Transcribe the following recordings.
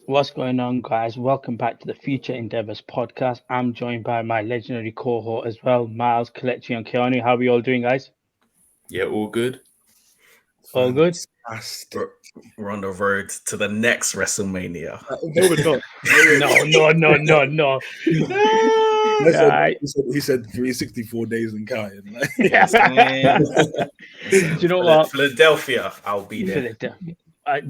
What's going on, guys? Welcome back to the Future Endeavours podcast. I'm joined by my legendary cohort as well, Miles, Kelechi, and Keanu. How are we all doing, guys? Yeah, all good. All good? Fantastic. We're on the road to the next WrestleMania. No, we're not. No, no, no, no, no. He said, Right. he said 364 days and counting. Like, You know what I'm saying? Do you know what? Philadelphia, I'll be there. Philadelphia.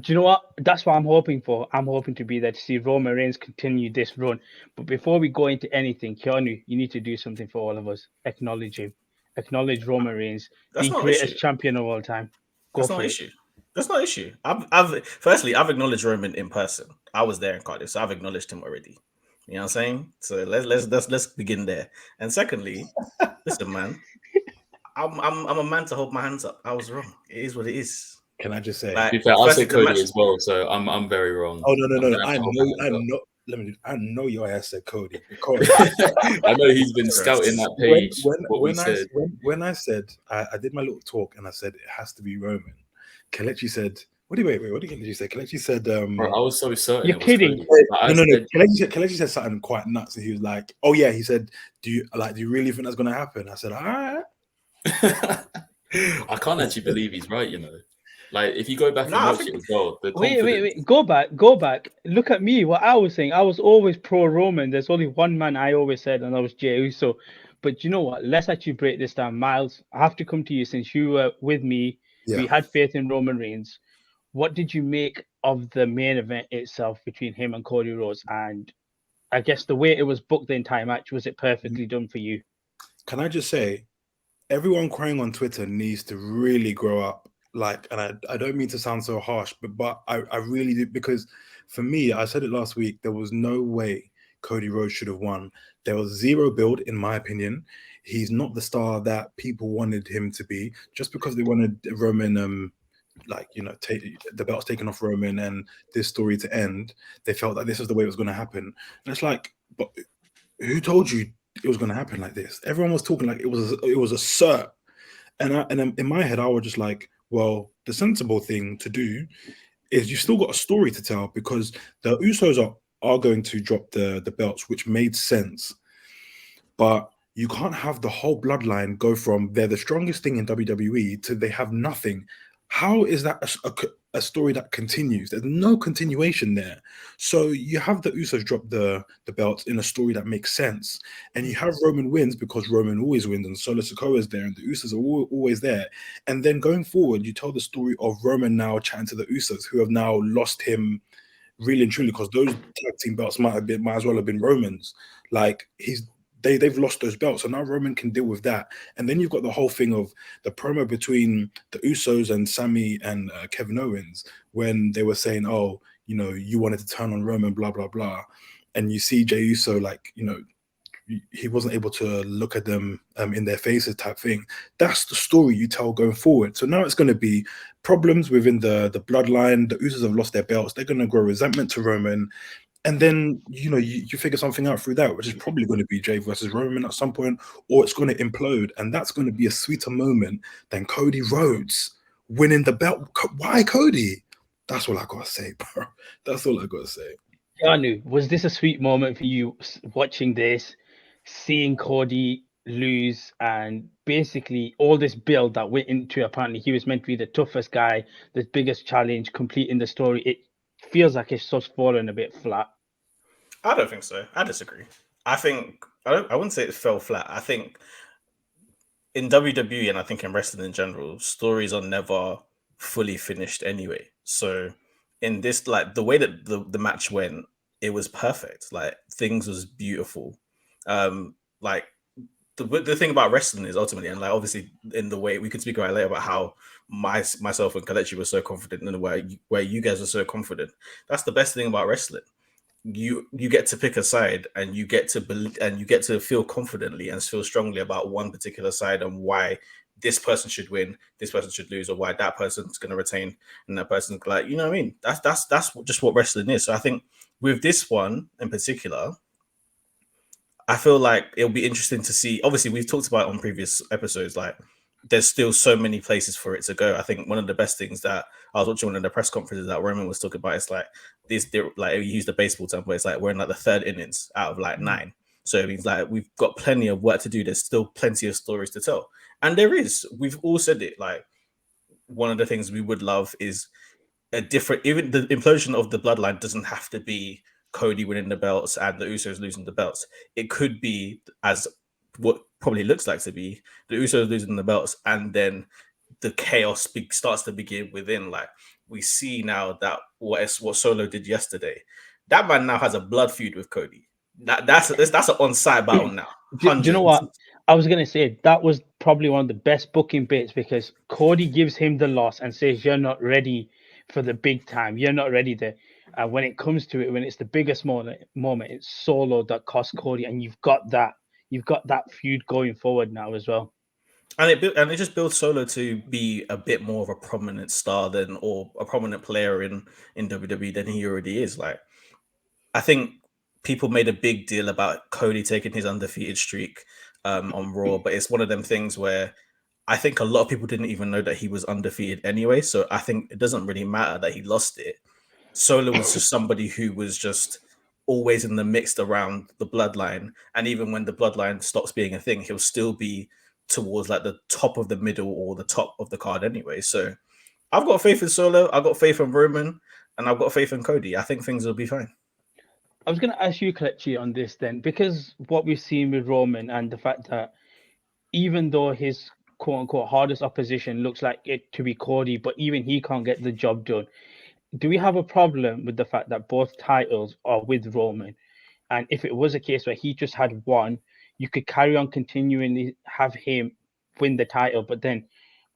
Do you know what? That's what I'm hoping for. I'm hoping to be there to see Roman Reigns continue this run. But before we go into anything, Keanu, you need to do something for all of us. Acknowledge him. Acknowledge Roman Reigns, That's the not an greatest issue. champion of all time. Go That's not for an it. issue. That's not an issue. I've acknowledged Roman in person. I was there in Cardiff, so I've acknowledged him already. You know what I'm saying? So let's begin there. And secondly, listen, man, I'm a man to hold my hands up. I was wrong. It is what it is. can I just say? Like, To be fair, I firstly, say the Cody match- as well, so I'm very wrong. Oh no! I'm gonna have to hold my hands up. know. Let me. I know your ass said Cody because I know he's been scouting that page. when I said I did my little talk and I said it has to be Roman. Kelechi said, "What do you wait? What did Kelechi say?" Kelechi said, Bro, I was so certain. You're it was kidding. Cody. Like, No. Kelechi said something quite nuts, and he was like, "Oh yeah," he said, "Do you really think that's gonna happen?" I said, "All right." I can't actually believe he's right. You know, like if you go back and watch it as well, the Wait. confidence. Go back. Look at me. What I was saying. I was always pro Roman. There's only one man I always said, and that was Jey Uso. But you know what? Let's actually break this down. Miles, I have to come to you since you were with me. Yeah. We had faith in Roman Reigns. What did you make of the main event itself between him and Cody Rhodes? And I guess the way it was booked the entire match, was it perfectly done for you? Can I just say, everyone crying on Twitter needs to really grow up. Like, and I don't mean to sound so harsh, but I really do, because for me, I said it last week, there was no way Cody Rhodes should have won. There was zero build, in my opinion. He's not the star that people wanted him to be. Just because they wanted Roman, take the belts taken off Roman and this story to end, they felt that this is the way it was going to happen. And it's like, but who told you it was going to happen like this? Everyone was talking like it was a cert, and in my head I was just like, well, the sensible thing to do is you've still got a story to tell, because the Usos are going to drop the belts, which made sense, but you can't have the whole bloodline go from they're the strongest thing in WWE to they have nothing. How is that a story that continues? There's no continuation there. So you have the Usos drop the belts in a story that makes sense, and you have Roman wins because Roman always wins, and Solo Sikoa is there, and the Usos are always there. And then going forward, you tell the story of Roman now chatting to the Usos, who have now lost him really and truly, because those tag team belts might as well have been Roman's. Like they've lost those belts, so now Roman can deal with that. And then you've got the whole thing of the promo between the Usos and Sami and Kevin Owens, when they were saying, "Oh, you wanted to turn on Roman, blah blah blah," and you see Jey Uso, like, he wasn't able to look at them in their faces, type thing. That's the story you tell going forward. So now it's going to be problems within the bloodline. The Usos have lost their belts. They're going to grow resentment to Roman. And then, you figure something out through that, which is probably going to be Jey versus Roman at some point, or it's going to implode. And that's going to be a sweeter moment than Cody Rhodes winning the belt. Why Cody? That's all I got to say, bro. That's all I got to say. Keanu, was this a sweet moment for you watching this, seeing Cody lose, and basically all this build that went into, apparently he was meant to be the toughest guy, the biggest challenge, completing the story? It feels like it's just fallen a bit flat. I don't think so. I disagree. I wouldn't say it fell flat. I think in WWE, and I think in wrestling in general, stories are never fully finished anyway. So in this, like, the way that the match went, it was perfect. Like, things was beautiful. Like, the thing about wrestling is ultimately, and like obviously in the way we could speak about it later about how myself and Kalechi were so confident in the way where you guys were so confident. That's the best thing about wrestling. You get to pick a side, and you get to feel confidently and feel strongly about one particular side, and why this person should win, this person should lose, or why that person's going to retain and that person's, like, you know what I mean? That's just what wrestling is. So I think with this one in particular, I feel like it'll be interesting to see. Obviously, we've talked about it on previous episodes, like there's still so many places for it to go. I think one of the best things that I was watching one of the press conferences that Roman was talking about, it's like like he used the baseball term, where it's like we're in like the third innings out of like 9. So it means like we've got plenty of work to do. There's still plenty of stories to tell, and there is. We've all said it. Like one of the things we would love is a different. Even the implosion of the bloodline doesn't have to be Cody winning the belts and the Usos losing the belts. It could be as what probably looks like to be the Usos losing the belts, and then the chaos starts to begin within. Like we see now that what Solo did yesterday, that man now has a blood feud with Cody. That's an on-site battle now. Do you know what? I was going to say that was probably one of the best booking bits, because Cody gives him the loss and says, you're not ready for the big time. You're not ready there. And when it comes to it, when it's the biggest moment, it's Solo that cost Cody. And you've got that feud going forward now as well. And it just builds Solo to be a bit more of a prominent star or a prominent player in WWE than he already is. Like, I think people made a big deal about Cody taking his undefeated streak on Raw, but it's one of them things where I think a lot of people didn't even know that he was undefeated anyway. So I think it doesn't really matter that he lost it. Solo was just somebody who was just always in the mix around the bloodline, and even when the bloodline stops being a thing, he'll still be towards like the top of the middle or the top of the card anyway. So I've got faith in Solo, I've got faith in Roman, and I've got faith in Cody. I think things will be fine. I was going to ask you, Kelechi, on this then, because what we've seen with Roman and the fact that even though his quote-unquote hardest opposition looks like it to be Cody, but even he can't get the job done, do we have a problem with the fact that both titles are with Roman? And if it was a case where he just had one, you could carry on continuing have him win the title, but then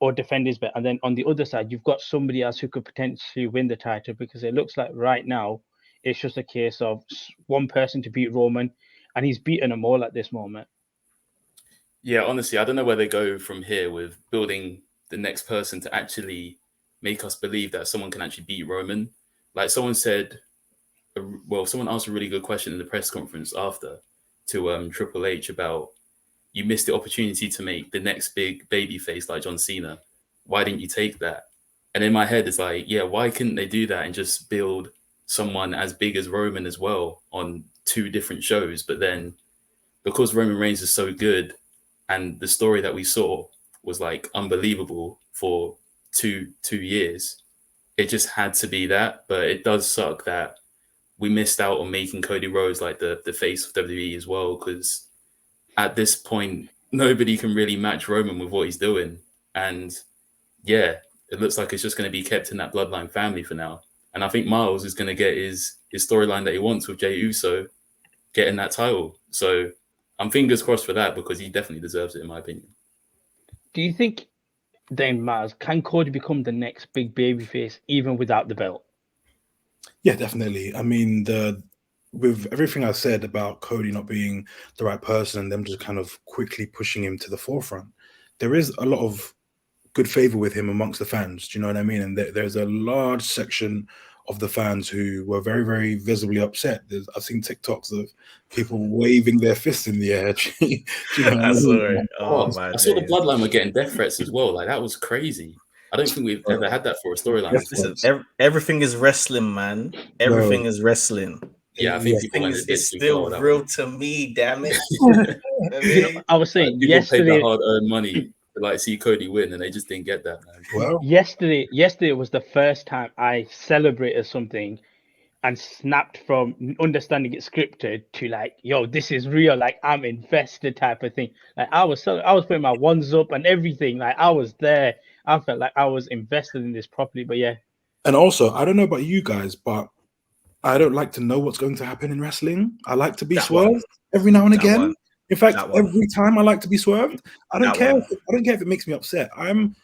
or defend his belt. And then on the other side, you've got somebody else who could potentially win the title, because it looks like right now it's just a case of one person to beat Roman, and he's beaten them all at this moment. Yeah, honestly, I don't know where they go from here with building the next person to actually make us believe that someone can actually beat Roman. Like someone said, someone asked a really good question in the press conference after to Triple H about, you missed the opportunity to make the next big baby face like John Cena. Why didn't you take that? And in my head, it's like, yeah, why couldn't they do that and just build someone as big as Roman as well on 2 different shows? But then because Roman Reigns is so good and the story that we saw was like unbelievable for two years, it just had to be that. But it does suck that we missed out on making Cody Rhodes like the face of WWE as well, because at this point, nobody can really match Roman with what he's doing. And yeah, it looks like it's just going to be kept in that bloodline family for now. And I think Miles is going to get his storyline that he wants with Jey Uso getting that title. So I'm fingers crossed for that, because he definitely deserves it, in my opinion. Do you think then, Miles, can Cody become the next big babyface even without the belt? Yeah, definitely. I mean, with everything I said about Cody not being the right person and them just kind of quickly pushing him to the forefront, there is a lot of good favor with him amongst the fans. Do you know what I mean? And there's a large section of the fans who were very, very visibly upset. I've seen TikToks of people waving their fists in the air. Do you know what I mean? I saw the bloodline were getting death threats as well. Like, that was crazy. I don't think we've ever had that for a storyline. Listen, everything is wrestling, man. Everything is wrestling. Yeah, I think people it's still real to me, damn it. I was saying people yesterday, paid the hard-earned money to like see Cody win, and they just didn't get that, man. Well, yesterday was the first time I celebrated something and snapped from understanding it scripted to like, yo, this is real. Like, I'm invested type of thing. Like, I was putting my ones up and everything. Like, I was there. I felt like I was invested in this properly. But yeah. And also, I don't know about you guys, but I don't like to know what's going to happen in wrestling. I like to be swerved every now and again. In fact, every time I like to be swerved. I don't care. I don't care if it makes me upset. I'm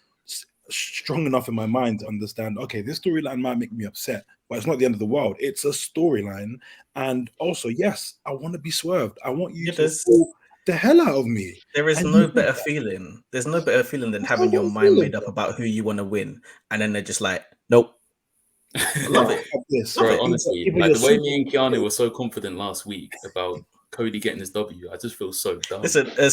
strong enough in my mind to understand, okay, this storyline might make me upset, but it's not the end of the world. It's a storyline. And also, yes, I want to be swerved. I want you to pull the hell out of me. There is no better feeling. There's no better feeling than having your mind made up about who you want to win, and then they're just like, nope. Love it. Bro, honestly, like the way me and Keanu were so confident last week about Cody getting his W. I just feel so dumb. Listen, I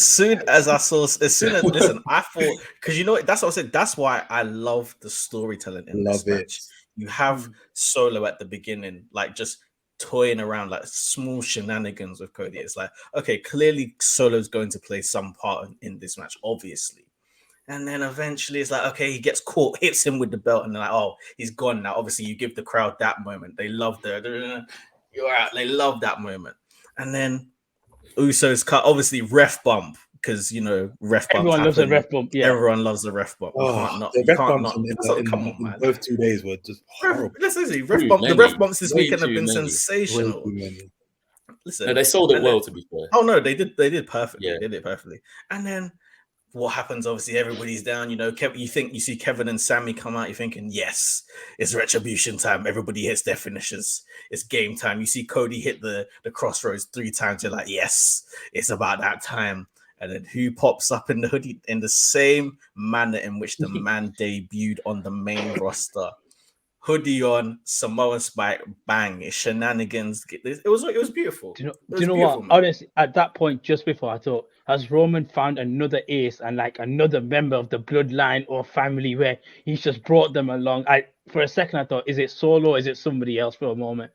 thought, because you know what, that's what I said. That's why I love the storytelling in this match. You have Solo at the beginning, like just toying around, like small shenanigans with Cody. It's like, okay, clearly Solo's going to play some part in this match, obviously. And then eventually it's like, okay, he gets caught, hits him with the belt, and they're like, oh, he's gone now. Obviously, you give the crowd that moment. They love you're out. They love that moment. And then Usos cut, obviously, ref bump, because, you know, ref bumps Everyone loves a ref bump. Yeah. Everyone loves a ref bump. Oh, You can't not. Come on, man. Both 2 days were just horrible. The ref bumps this weekend have been sensational. Listen, no, they sold it well, to be fair. Oh, no, they did perfectly. Yeah. They did perfectly. And then what happens? Obviously, everybody's down. You know, you see Kevin and Sammy come out. You're thinking, yes, it's retribution time. Everybody hits their finishers. It's game time. You see Cody hit the crossroads 3 times. You're like, yes, it's about that time. And then who pops up in the hoodie in the same manner in which the man debuted on the main roster? Hoodie on, Samoan spike, bang, it's shenanigans. It was beautiful. Do you know what? Man. Honestly, at that point, just before, I thought, has Roman found another ace and like another member of the bloodline or family where he's just brought them along? For a second, I thought, is it Solo? Is it somebody else for a moment?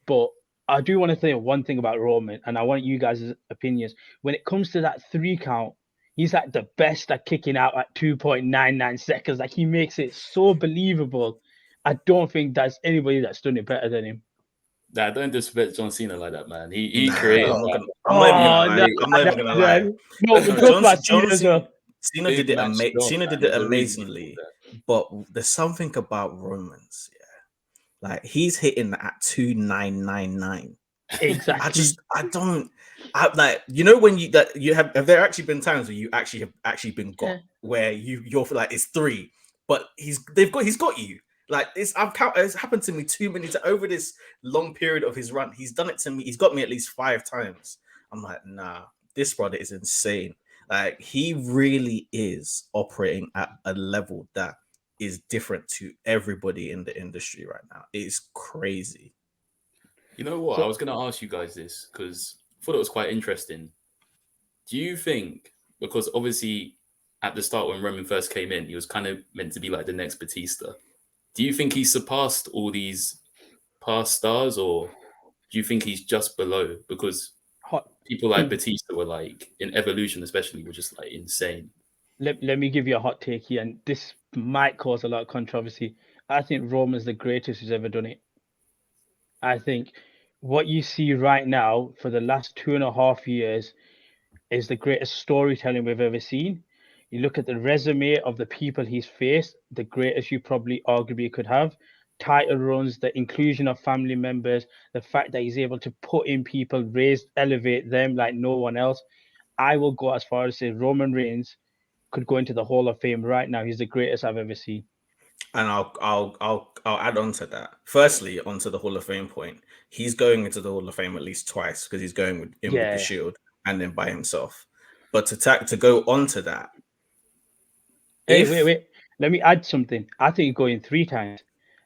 But I do want to say one thing about Roman, and I want you guys' opinions. When it comes to that 3 count, he's like the best at kicking out at 2.99 seconds. Like, he makes it so believable. I don't think there's anybody that's done it better than him. Nah, don't disrespect John Cena like that, man. He created that. I'm not even gonna lie. No, Cena did it amazingly. But there's something about Roman's, like he's hitting at 2.999. Exactly. I don't like, you know, when you have there actually been times where you have been got where you're like it's 3, but he's got you. Like it's happened to me too many times over this long period of his run. He's done it to me. He's got me at least 5 times. I'm like, nah, this brother is insane. Like, he really is operating at a level that is different to everybody in the industry right now. It's crazy. You know what? I was going to ask you guys this because I thought it was quite interesting. Do you think, because obviously at the start when Roman first came in, he was kind of meant to be like the next Batista. Do you think he surpassed all these past stars, or do you think he's just below? Because people like Batista were like, in Evolution especially, were just like insane. Let me give you a hot take here, and this might cause a lot of controversy. I think Roman's the greatest who's ever done it. I think what you see right now for the last 2.5 years is the greatest storytelling we've ever seen. You look at the resume of the people he's faced, the greatest you probably arguably could have. Title runs, the inclusion of family members, the fact that he's able to put in people, elevate them like no one else. I will go as far as say Roman Reigns could go into the Hall of Fame right now. He's the greatest I've ever seen. And I'll add on to that. Firstly, onto the Hall of Fame point, he's going into the Hall of Fame at least twice because he's going with the Shield and then by himself. But to go on to that. Wait. Let me add something. I think he's going 3 times.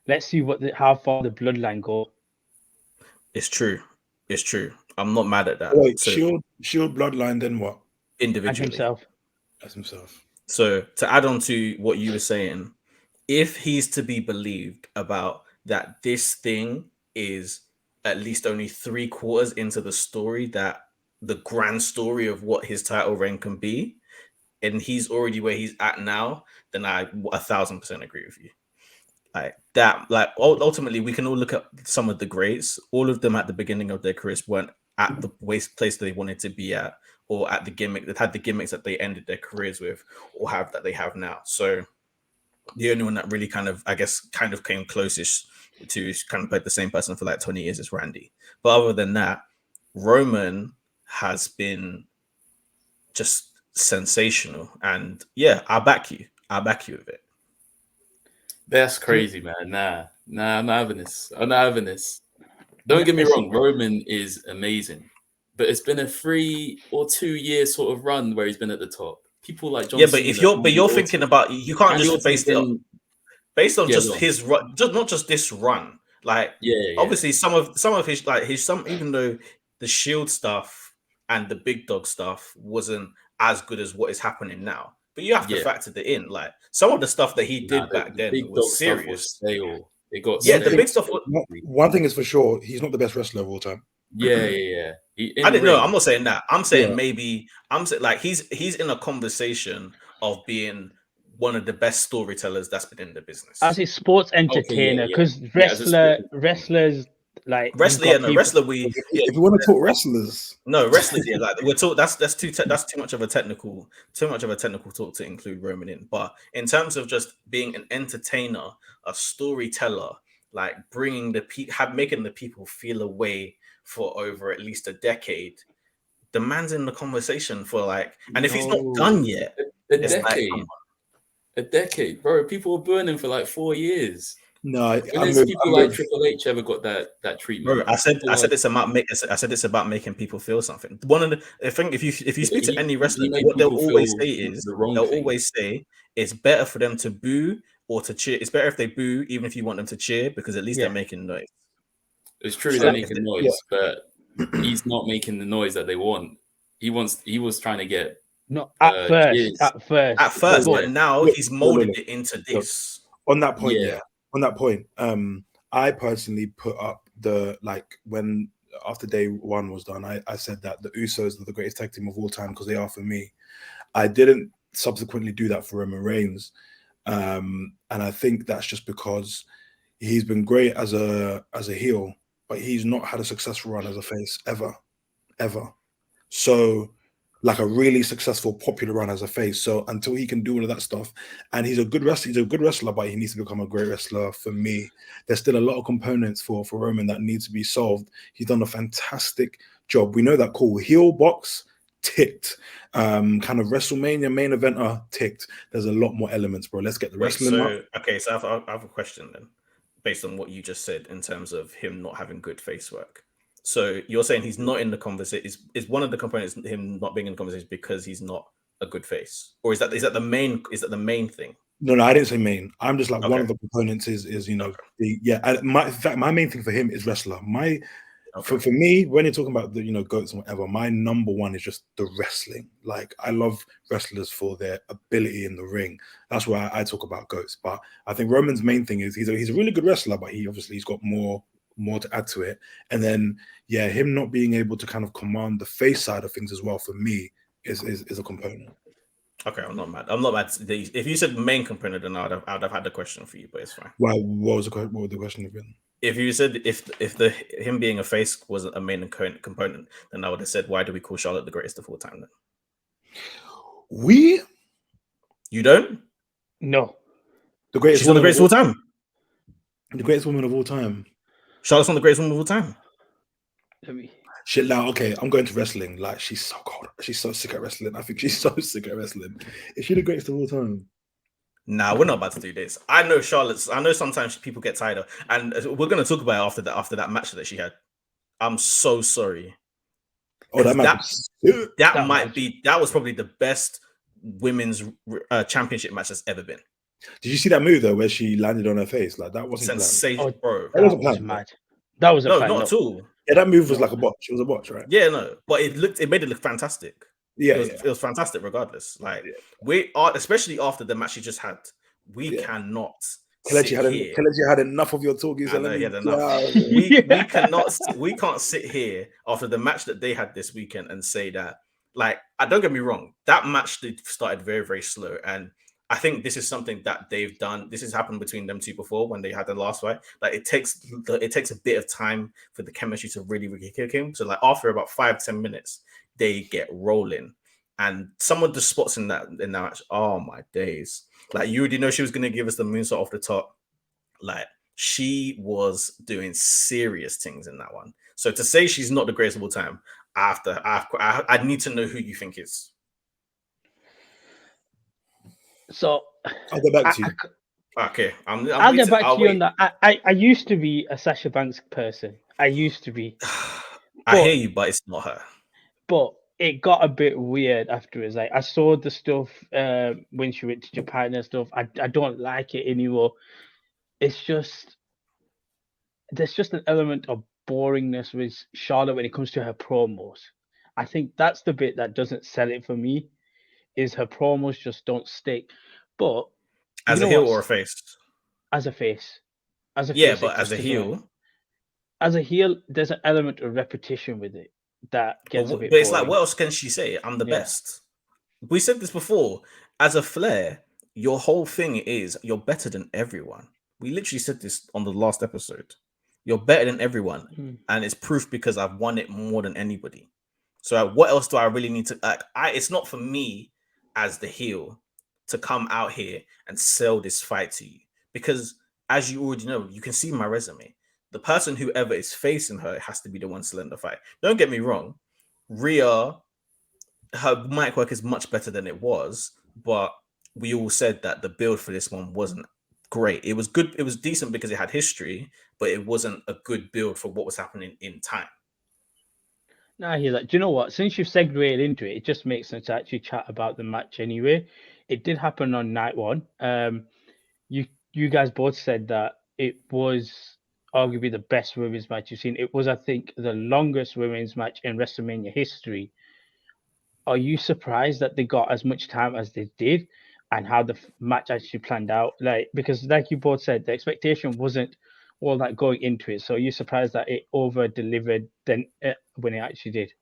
Let's see how far the bloodline go. It's true. I'm not mad at that. Wait, so, Shield bloodline, then what? Individually. As himself. So to add on to what you were saying, if he's to be believed about that this thing is at least only 3/4 into the story, that the grand story of what his title reign can be, and he's already where he's at now, then I 1,000% agree with you. Like that, like ultimately, we can all look at some of the greats. All of them at the beginning of their careers weren't at the place they wanted to be at, or at the gimmick that had the gimmicks that they ended their careers with, or that they have now. So the only one that really kind of came closest to kind of like the same person for like 20 years is Randy. But other than that, Roman has been just sensational. And yeah, I'll back you with it. That's crazy, man. Nah, I'm not having this. Don't get me wrong, Roman is amazing. But it's been a 3 or 2 year sort of run where he's been at the top. People like John Cena. But you're thinking about, you can't just base it based on just his run, just not just this run. Like obviously some of his even though the Shield stuff and the big dog stuff wasn't as good as what is happening now. But you have to factor that in. Like some of the stuff that he did back then big was dog serious. stuff was stale. It got yeah, stale. the big stuff. One thing is for sure, he's not the best wrestler of all time. Yeah. I didn't know. I'm not saying that. I'm saying Yeah. maybe I'm saying like he's in a conversation of being one of the best storytellers that's been in the business. As a sports entertainer, because wrestlers like wrestler, you've got people. wrestler. If you want to talk wrestlers, no wrestling. Yeah, like we're talking. That's too much of a technical talk to include Roman in. But in terms of just being an entertainer, a storyteller, like bringing making the people feel a way for over at least a decade. The man's in the conversation for like, and if he's not done yet, a decade, bro. People were burning for like 4 years. No, people like Triple H ever got that treatment. Bro, I said it's about making people feel something. One of the I think if you speak to any wrestler, what they'll always say it's better for them to boo or to cheer. It's better if they boo, even if you want them to cheer, because at least they're making noise. It's true they're making noise, but he's not making the noise that they want. He was trying to get at first, but now he's molded it into this. On that point, I personally put up when after day one was done, I said that the Usos are the greatest tag team of all time because they are for me. I didn't subsequently do that for Roman Reigns, and I think that's just because he's been great as a heel, but he's not had a successful run as a face ever. So, like a really successful, popular run as a face. So until he can do all of that stuff, and he's a good wrestler, but he needs to become a great wrestler for me. There's still a lot of components for Roman that needs to be solved. He's done a fantastic job. We know that cool heel box ticked. Kind of WrestleMania main eventer ticked. There's a lot more elements, bro. Let's get the wrestling up. Okay, so I have a question then, based on what you just said in terms of him not having good face work. So you're saying he's not in the conversation? Is one of the components him not being in the conversation because he's not a good face, or is that the main thing? No, I didn't say main. I'm just like one of the components is my main thing for him is wrestler. For me, when you're talking about the GOATs and whatever, my number one is just the wrestling. Like I love wrestlers for their ability in the ring. That's why I talk about GOATs. But I think Roman's main thing is he's a really good wrestler, but he's got more to add to it. And then him not being able to kind of command the face side of things as well for me is a component. Okay, I'm not mad. If you said main component, then I'd have had the question for you, but it's fine. Well, what would the question have been? If you said if him being a face wasn't a main component, then I would have said, why do we call Charlotte the greatest of all time then? You don't? No. The greatest. She's not the greatest of all time. The greatest woman of all time. Charlotte's not the greatest woman of all time. Shit, now, okay, I'm going to wrestling. Like, she's so cold. She's so sick at wrestling. I think she's so sick at wrestling. Is she the greatest of all time? Nah, we're not about to do this. I know sometimes people get tired of, and we're going to talk about it after that match that she had. I'm so sorry. Oh, that match. That was probably the best women's championship match that's ever been. Did you see that move though, where she landed on her face? Like that wasn't sensational, bro. That wasn't planned. Mad. That was not at all. Yeah, that move was like a botch. It was a botch, right? Yeah, no, but it made it look fantastic. Yeah, it was fantastic regardless. Like we are, especially after the match she just had, we cannot. Kelechi had enough of your talking. He had enough. We can't sit here after the match that they had this weekend and say that. Like, don't get me wrong, that match started very, very slow, and I think this is something that they've done. This has happened between them two before when they had the last fight. Like it takes a bit of time for the chemistry to really, really kick in. So like after about 5-10 minutes, they get rolling. And some of the spots in that match, oh my days. Like you already know she was gonna give us the moonsault off the top. Like she was doing serious things in that one. So to say she's not the greatest of all time, I need to know who you think is. So I'll get back to you. Okay, I'll get back to you on that. I used to be a Sasha Banks person. I used to be. I hear you, but it's not her. But it got a bit weird afterwards. Like I saw the stuff when she went to Japan and stuff. I don't like it anymore. It's just there's just an element of boringness with Charlotte when it comes to her promos. I think that's the bit that doesn't sell it for me. Is her promos just don't stick. But you As a know heel what? or a face? As a face, Yeah, it but as just a doesn't work. heel. As a heel, there's an element of repetition with it that gets a But bit it's like, boring. what else can she say? I'm the Yeah. best. We said this before. As a Flair, your whole thing is you're better than everyone. We literally said this on the last episode. You're better than everyone, Mm. and it's proof because I've won it more than anybody. So what else do I really need to like? It's not for me as the heel to come out here and sell this fight to you because, as you already know, you can see my resume. The person whoever is facing her has to be the one selling the fight. Don't get me wrong, Rhea, her mic work is much better than it was, but we all said that the build for this one wasn't great. It was good, it was decent because it had history, but it wasn't a good build for what was happening in time. Now I hear that. Do you know what? Since you've segued into it, it just makes sense to actually chat about the match anyway. It did happen on night one. You guys both said that it was arguably the best women's match you've seen. It was, I think, the longest women's match in WrestleMania history. Are you surprised that they got as much time as they did, and how the match actually planned out? Like, because like you both said, the expectation wasn't all that going into it. So are you surprised that it over delivered then when it actually did?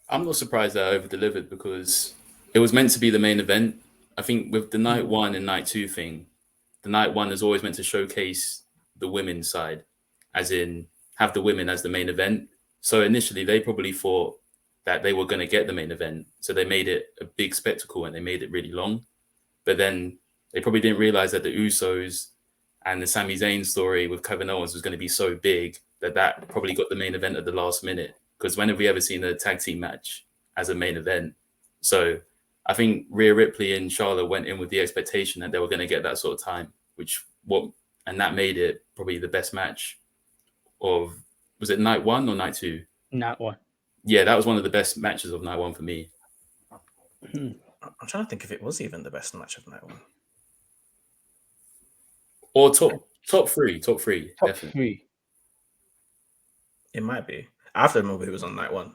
I'm not surprised that I over delivered because it was meant to be the main event. I think with the night one and night two thing, the night one is always meant to showcase the women's side, as in have the women as the main event. So initially, they probably thought that they were going to get the main event. So they made it a big spectacle and they made it really long. But then they probably didn't realize that the Usos and the Sami Zayn story with Kevin Owens was going to be so big that that probably got the main event at the last minute. Because when have we ever seen a tag team match as a main event? So I think Rhea Ripley and Charlotte went in with the expectation that they were going to get that sort of time, and that made it probably the best match of, was it night one or night two? Night one. Yeah, that was one of the best matches of night one for me. I'm trying to think if it was even the best match of night one. Or top three, definitely. Three. It might be. I have to remember it was on night one.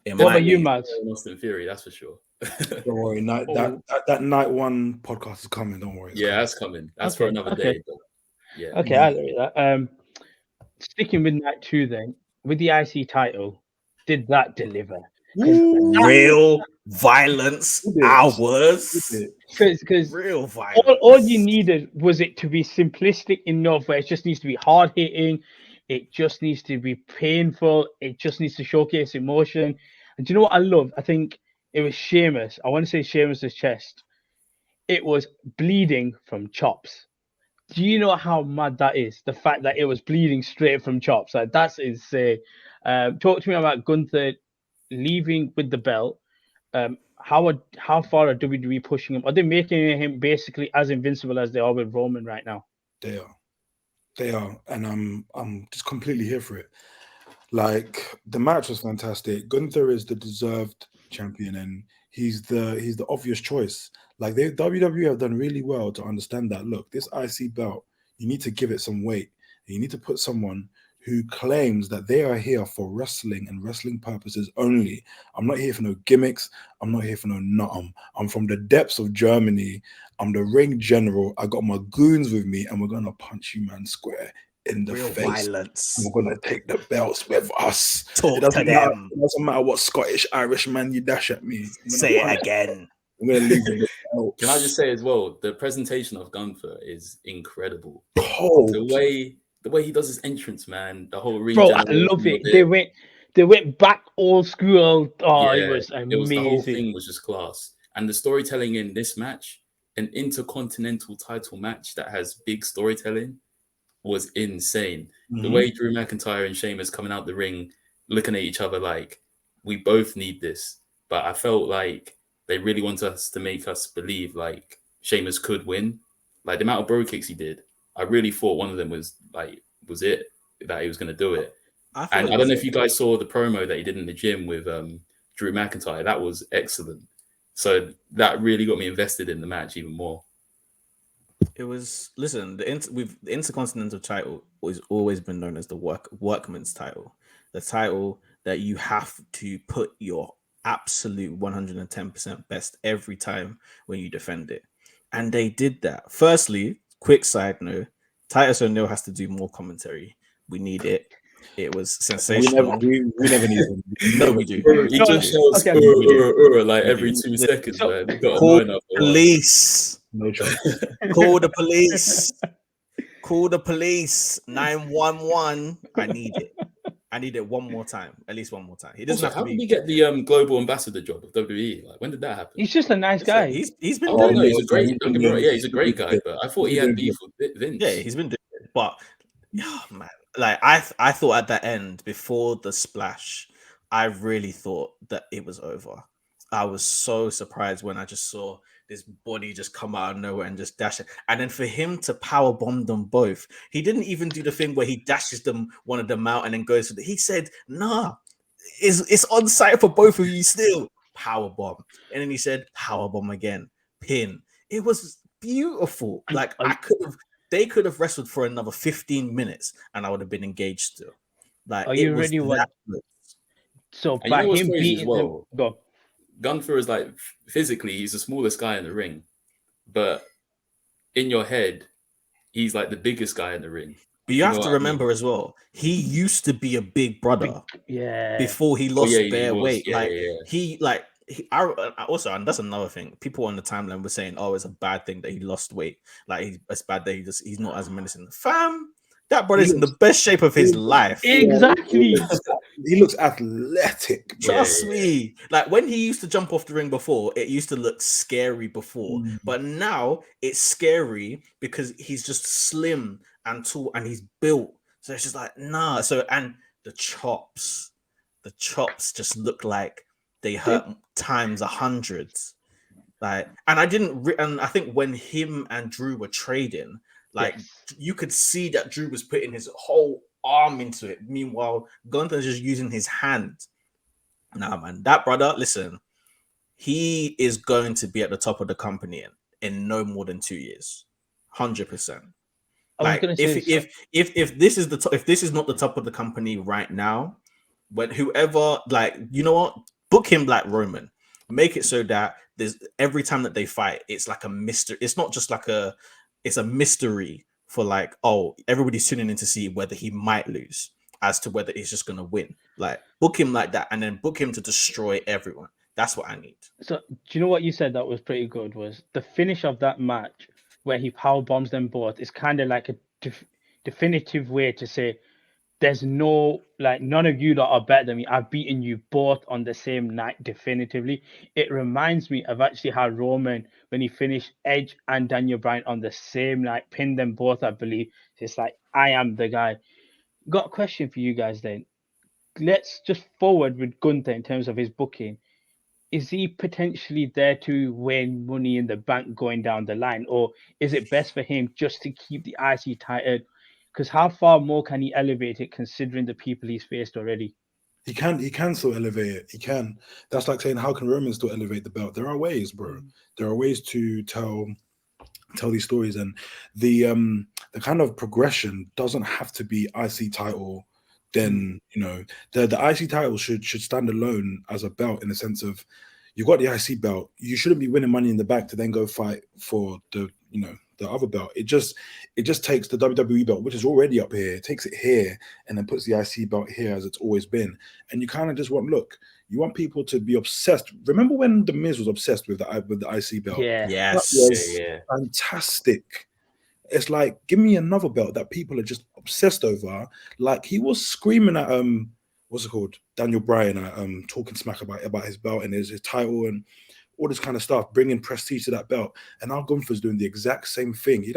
It What might about you, be. Mads? Austin Theory, that's for sure. Don't worry, that night one podcast is coming. Don't worry. Yeah, that's coming. That's for another day. But yeah. Okay, I agree with that. Sticking with night two, then with the IC title, did that deliver? Real violence hours. Because real violence. all you needed was it to be simplistic enough where it just needs to be hard hitting, it just needs to be painful, it just needs to showcase emotion. And do you know what I love? I think it was Sheamus. I want to say Sheamus's chest. It was bleeding from chops. Do you know how mad that is? The fact that it was bleeding straight from chops. Like, that's insane. Talk to me about Gunther leaving with the belt. How far are WWE pushing him? Are they making him basically as invincible as they are with Roman right now? They are, and I'm just completely here for it. Like, the match was fantastic. Gunther is the deserved champion, and he's the obvious choice. Like, WWE have done really well to understand that. Look, this IC belt, you need to give it some weight. You need to put someone who claims that they are here for wrestling and wrestling purposes only. I'm not here for no gimmicks. I'm not here for no nothing. I'm from the depths of Germany. I'm the ring general. I got my goons with me, and we're gonna punch you, man, square in the real face. violence. And we're gonna take the belts with us. Talk It doesn't to matter. them. It doesn't matter what Scottish, Irish man you dash at me. Say it again. I'm gonna leave with the belts. Can I just say as well, the presentation of Gunther is incredible. Cold. The way he does his entrance, man. The whole Bro, I love it. They went back old school. Oh, Yeah, it was amazing. The whole thing was just class. And the storytelling in this match, an intercontinental title match that has big storytelling, was insane. The way Drew McIntyre and Sheamus coming out the ring, looking at each other like, we both need this. But I felt like they really wanted us to make us believe like Sheamus could win. Like, the amount of bro kicks he did, I really thought one of them was it, that he was going to do it. And I don't know if you guys saw the promo that he did in the gym with Drew McIntyre. That was excellent. So that really got me invested in the match even more. It was, listen, the Intercontinental title has always been known as the workman's title, the title that you have to put your absolute 110% best every time when you defend it. And they did that. Firstly, quick side note, Titus O'Neil has to do more commentary. We need it. It was sensational. We never need them. No, we do. He No, just shouts okay. like We every do. 2 seconds, So- man. You got to Call moan after a while. police. No chance. Call the police. Call the police. 911. I need it. I need it one more time. At least one more time. He doesn't Also, have how to did he be. get the global ambassador job of WWE? Like, when did that happen? He's just a nice Listen, guy. He's been Oh doing no, it. he's a great. He's Don't been get me wrong. doing- Yeah, he's a great guy, but I thought he had beef with Vince. Yeah, he's been doing it. But oh, man, like I thought at that end before the splash, I really thought that it was over. I was so surprised when I just saw this body just come out of nowhere and just dash it. And then for him to power bomb them both, he didn't even do the thing where he dashes them one of them out and then goes to he said, nah, it's on site for both of you still. Power bomb. And then he said, power bomb again. Pin. It was beautiful. Like they could have wrestled for another 15 minutes and I would have been engaged still. Like Are it you was ready? that good. So And you by know what's him crazy as beating them, well? go. Gunther is like physically, he's the smallest guy in the ring, but in your head, he's like the biggest guy in the ring. But you You have know to what I remember as well, he used to be a big brother Yeah. before he Oh lost yeah, he bare was. weight. Yeah, Like yeah. I also, and that's another thing. People on the timeline were saying, "Oh, it's a bad thing that he lost weight. Like it's bad that he's not as menacing." Fam, that brother's in the best shape of his life. Exactly. He looks athletic. Bro. Trust me. Like when he used to jump off the ring before, it used to look scary before, but now it's scary because he's just slim and tall and he's built. So it's just like nah. So and the chops just look like they hurt times 100. Like, and and I think when him and Drew were trading, like Yes. you could see that Drew was putting his whole arm into it. Meanwhile, Gunther's just using his hand. Nah, man, that brother, listen, he is going to be at the top of the company in no more than 2 years, 100%. I was Like gonna say if this is the top, if this is not the top of the company right now, when whoever like you know what, book him like Roman, make it so that there's every time that they fight, it's like a mystery. It's not just like it's a mystery for like everybody's tuning in to see whether he might lose as to whether he's just gonna win. Like book him like that, and then book him to destroy everyone. That's what I need. So do you know what you said that was pretty good was the finish of that match where he power bombs them both is kind of like a definitive way to say there's no like none of you that are better than me. I've beaten you both on the same night definitively. It reminds me of actually how Roman when he finished Edge and Daniel Bryan on the same night, pinned them both, I believe. It's like I am the guy. Got a question for you guys then. Let's just forward with Gunther in terms of his booking. Is he potentially there to win money in the bank going down the line, or is it best for him just to keep the IC title? Because how far more can he elevate it considering the people he's faced already? He can still elevate it. He can. That's like saying, how can Roman still elevate the belt? There are ways, bro. There are ways to tell these stories, and the kind of progression doesn't have to be IC title. Then the IC title should stand alone as a belt in the sense of you've got the IC belt. You shouldn't be winning Money in the Bank to then go fight for the other belt. It just takes the WWE belt, which is already up here, takes it here, and then puts the IC belt here as it's always been. And you kind of just you want people to be obsessed. Remember when The Miz was obsessed with the IC belt? Yeah. Yes. That was Yeah. fantastic. It's like, give me another belt that people are just obsessed over. Like he was screaming at what's it called, Daniel Bryan, talking smack about his belt and his title and all this kind of stuff, bringing prestige to that belt. And now Gunther's doing the exact same thing. He's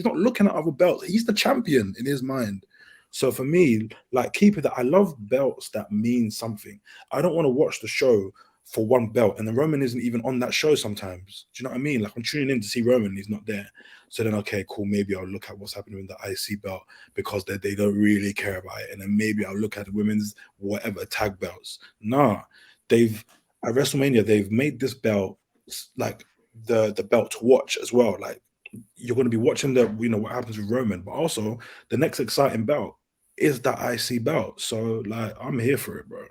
not looking at other belts. He's the champion in his mind. So for me, like keep it that I love belts that mean something. I don't want to watch the show for one belt, and then Roman isn't even on that show sometimes. Do you know what I mean? Like I'm tuning in to see Roman, he's not there. So then, okay, cool, maybe I'll look at what's happening with the IC belt because they don't really care about it. And then maybe I'll look at the women's whatever tag belts. Nah, at WrestleMania, they've made this belt like the belt to watch as well. Like you're going to be watching what happens with Roman, but also the next exciting belt is that IC belt. So like I'm here for it, bro.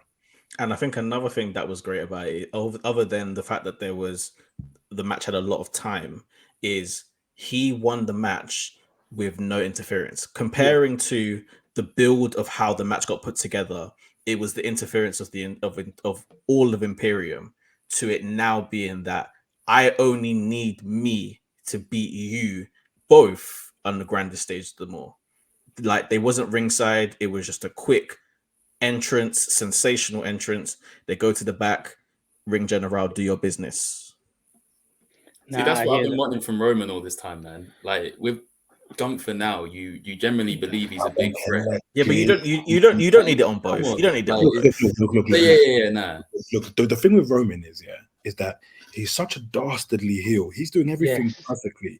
And I think another thing that was great about it, other than the fact that the match had a lot of time, is he won the match with no interference. Comparing to the build of how the match got put together, it was the interference of all of Imperium to it now being that I only need me to beat you both on the grandest stage of them all. Like they wasn't ringside, it was just a quick entrance, sensational entrance. They go to the back, ring general, do your business. See, that's I what I've hear been that. wanting from Roman all this time, man. Like with Gunther now, you generally believe he's a big threat. Yeah, but you don't need it on Come both. on, You don't need it like, on both. Look, yeah, nah. look, the thing with Roman is that he's such a dastardly heel. He's doing everything Yes. perfectly.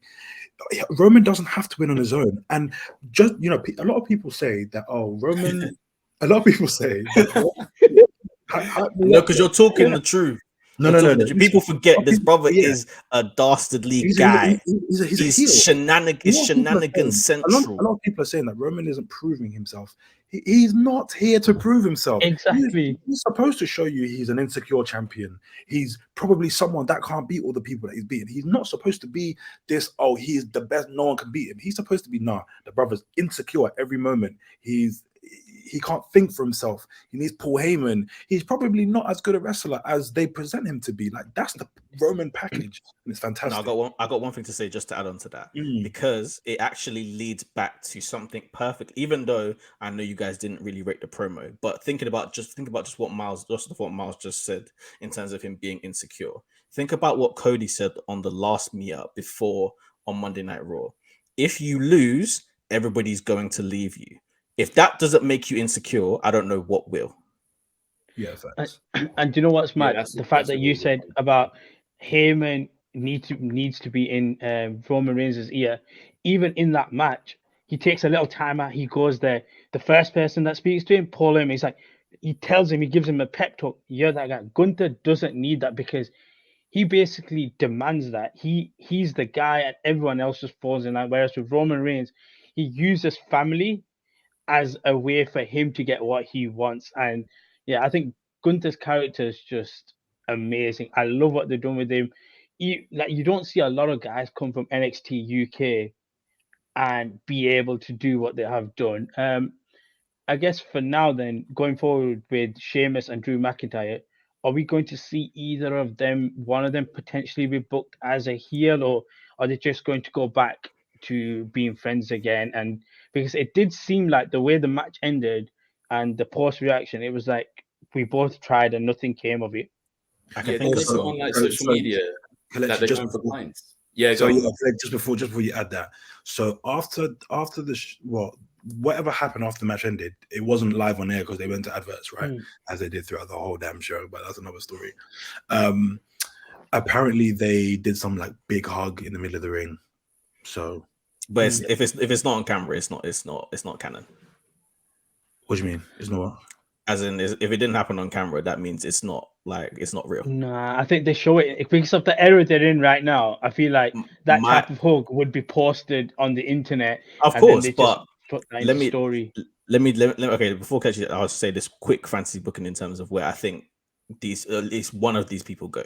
Roman doesn't have to win on his own. And just, a lot of people say that, Roman, a lot of people say that. No, because you're talking the truth. No, You're no, no, talking no. the truth. People forget this brother Yeah. is a dastardly He's guy. he's a He's heel. shenanigans A central. lot of people are saying that Roman isn't proving himself. He's not here to prove himself. Exactly. He's supposed to show you he's an insecure champion. He's probably someone that can't beat all the people that he's beaten. He's not supposed to be this, he's the best, no one can beat him. He's supposed to be, the brother's insecure at every moment. He can't think for himself. He needs Paul Heyman. He's probably not as good a wrestler as they present him to be. Like, that's the Roman package. And it's fantastic. No, I got one thing to say just to add on to that, because it actually leads back to something perfect. Even though I know you guys didn't really rate the promo, but think about just what Miles just said in terms of him being insecure. Think about what Cody said on the last meetup before on Monday Night Raw. If you lose, everybody's going to leave you. If that doesn't make you insecure, I don't know what will. Yeah, thanks. And do you know what's mad? that's The fact that you really said good. about Heyman needs to be in Roman Reigns' ear. Even in that match, he takes a little time out. He goes there. The first person that speaks to him, Paul Heyman, he's like, he tells him, he gives him a pep talk. You're that guy. Gunther doesn't need that because he basically demands that. He's the guy, and everyone else just falls in line. Whereas with Roman Reigns, he uses family as a way for him to get what he wants. And yeah, I think Gunther's character is just amazing. I love what they're doing with him. You don't see a lot of guys come from NXT UK and be able to do what they have done. I guess for now, then going forward with Sheamus and Drew McIntyre, are we going to see either of them, one of them potentially be booked as a heel, or are they just going to go back to being friends again? And because it did seem like the way the match ended and the post reaction, it was like we both tried and nothing came of it. I can Yeah, think they of put some. on like social media that they're going for pints. Yeah, So go on. yeah, just before you add that. So after whatever happened after the match ended, it wasn't live on air because they went to adverts, right? As they did throughout the whole damn show, but that's another story. Apparently they did some like big hug in the middle of the ring. So, but if it's not on camera, it's not canon. What do you mean? It's not what? As in, if it didn't happen on camera, that means it's not real. Nah, I think they show it because of the era they're in right now. I feel like that type of hug would be posted on the internet, of and course. then they But just put that in the story. Let me okay. Before catching it, I'll say this quick fantasy booking in terms of where I think these at least one of these people go.